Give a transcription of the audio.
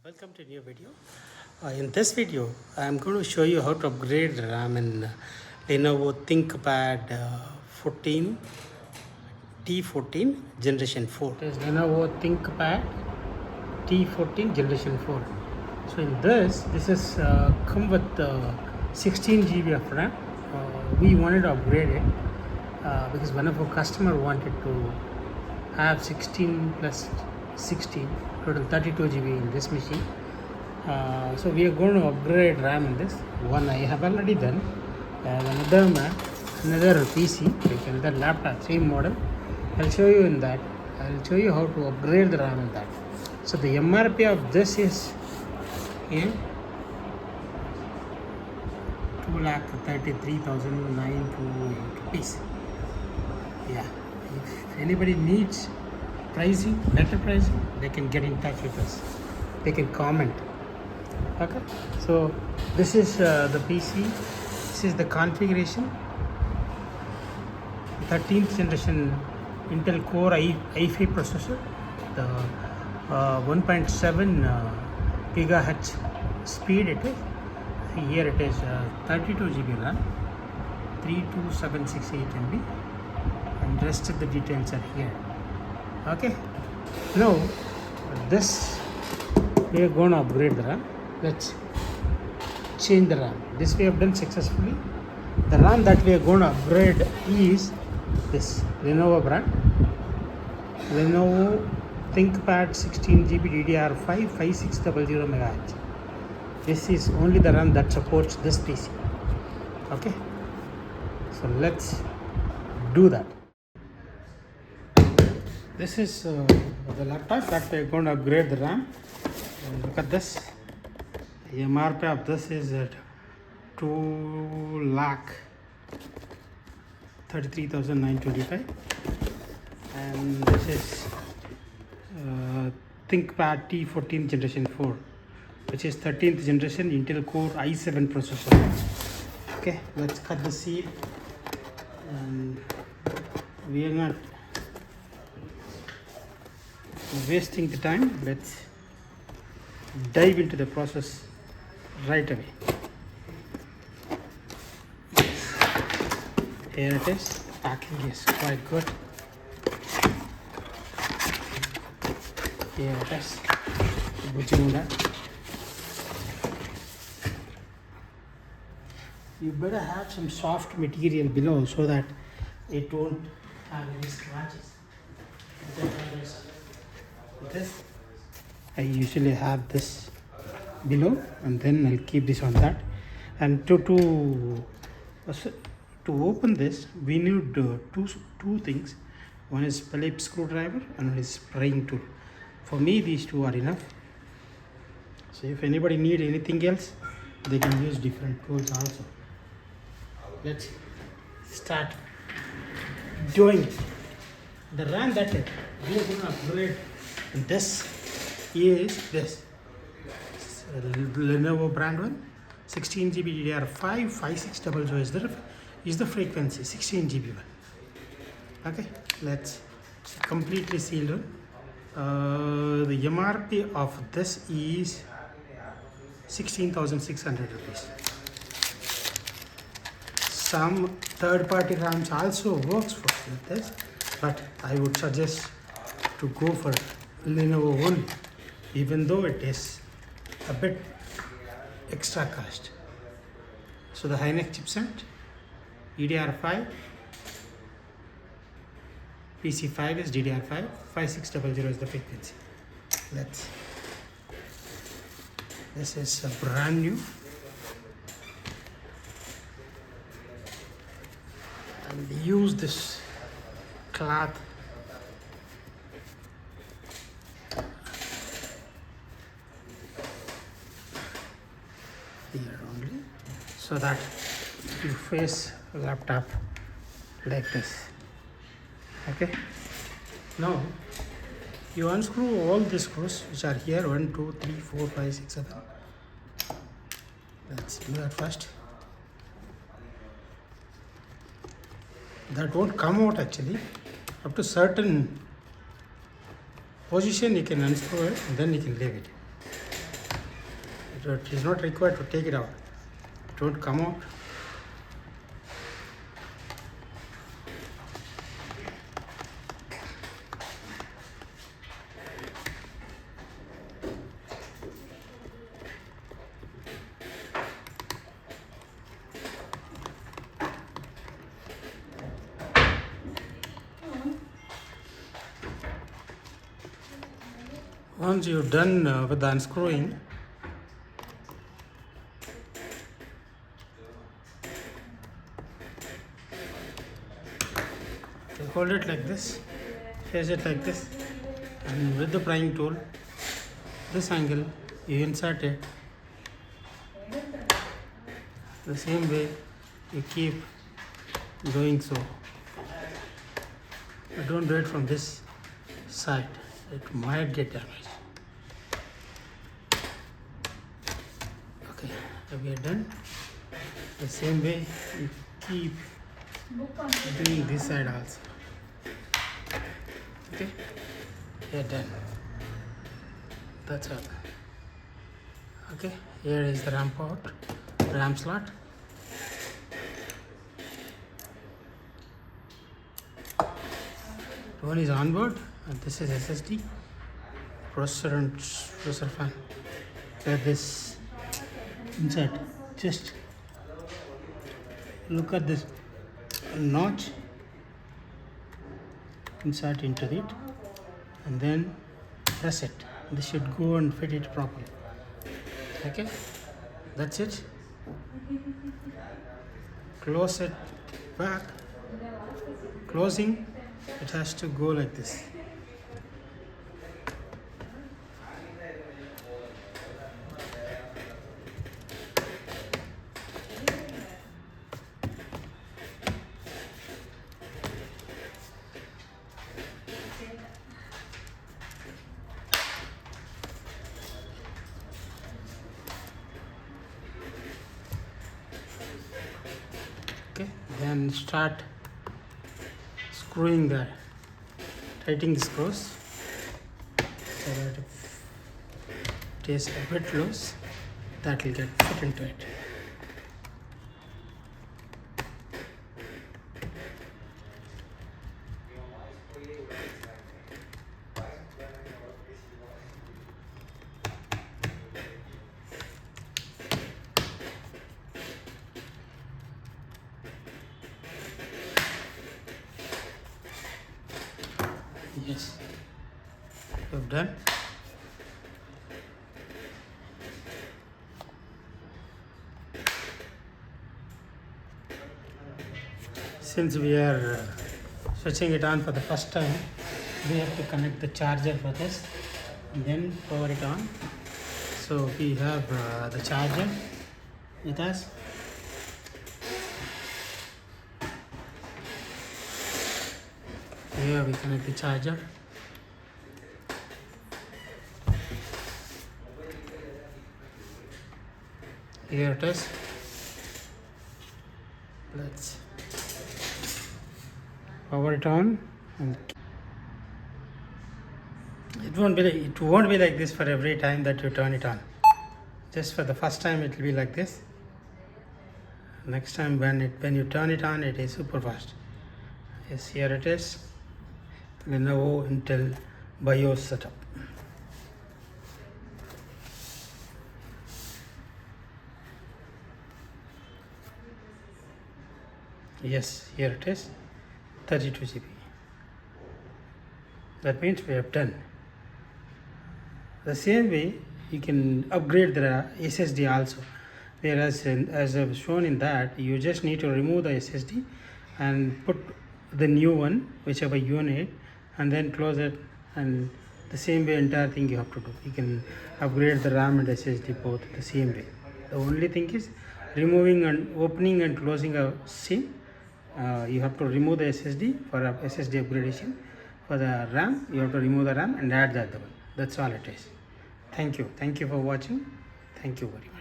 Welcome to a new video. In this video, I am going to show you how to upgrade the RAM in Lenovo ThinkPad 14 T14 Generation 4. It is Lenovo ThinkPad T14 Generation 4. So in this is come with 16 GB of RAM. We wanted to upgrade it because one of our customer wanted to have 16 plus 16, total 32 GB in this machine. So we are going to upgrade RAM in this. One I have already done. Another PC, like another laptop, same model. I'll show you in that. I'll show you how to upgrade the RAM in that. So the MRP of this is here 2,33,928 rupees. Yeah, if anybody needs pricing, better pricing, they can get in touch with us. They can comment. Okay, so this is the PC. This is the configuration. 13th generation Intel Core i5 processor. The 1.7 gigahertz speed it is. Here it is 32 GB RAM, 32768 MB, and rest of the details are here. Okay, now this we are going to upgrade the RAM. Let's change the RAM. This we have done successfully. The RAM that we are going to upgrade is this Lenovo brand, Lenovo ThinkPad 16 GB DDR5 5600 MHz. This is only the RAM that supports this PC. Okay, so let's do that. This is the laptop that we are going to upgrade the RAM. And look at this. The MRP of this is at 2,33,925, and this is ThinkPad T14 Generation 4, which is 13th generation Intel Core i7 processor. Okay, let's cut the seal, and we are not wasting the time. Let's dive into the process right away. Here it is. Packing is quite good. Here it is. Bujimunda. You better have some soft material below so that it won't have any scratches. This I usually have this below, and then I'll keep this on that. And to open this, we need two things. One is Phillips screwdriver and one is spraying tool. For me, these two are enough. So if anybody need anything else, they can use different tools also. Let's start doing it. The RAM that we are going to upgrade. This is this Lenovo brand one, 16 GB DDR5 5600 is the frequency, 16 GB one. Okay, let's completely sealed one. The MRP of this is 16,600 rupees. Some third-party RAMs also works with this, but I would suggest to go for Lenovo one, even though it is a bit extra cost. So the Hynix chipset, DDR5, PC5 is DDR5, 5600 is the frequency. This is a brand new, and use this cloth here only, so that you face a laptop like this. Okay, now you unscrew all the screws which are here, 1 2 3 4 5 6 7. Let's do that first. That won't come out actually. Up to certain position you can unscrew it, and then you can leave it. It is not required to take it out. It won't come out. Once you're done with the unscrewing, you hold it like this, face it like this, and with the prying tool, this angle, you insert it. The same way you keep doing so. But don't do it from this side, it might get damaged. Okay, we are done. The same way you keep doing this side also. Okay, we are done. That's all. Okay, here is the RAM port, RAM slot. One is onboard, and this is SSD, processor and processor fan. Get this inside. Just look at this notch. Insert into it, and then press it. This should go and fit it properly. Okay, that's it. Close it back. Closing, it has to go like this. Okay, then start screwing the tightening the screws so that if it is a bit loose, that will get fit into it. Yes, we've done. Since we are switching it on for the first time, we have to connect the charger for this and then power it on. So we have the charger with us. Here we connect the charger. Here it is. Let's power it on. And it won't be like this for every time that you turn it on. Just for the first time it will be like this. Next time when you turn it on, it is super fast. Yes, here it is. Lenovo Intel BIOS setup. Yes, here it is, 32 GB. That means we have done. The same way you can upgrade the SSD also. Whereas as I've shown in that, you just need to remove the SSD and put the new one, whichever you need, and then close it, and the same way entire thing you have to do. You can upgrade the RAM and SSD both the same way. The only thing is removing and opening and closing a SIM. You have to remove the SSD for a SSD upgradation. For the RAM, you have to remove the RAM and add the other one. That's all it is. Thank you for watching. Thank you very much.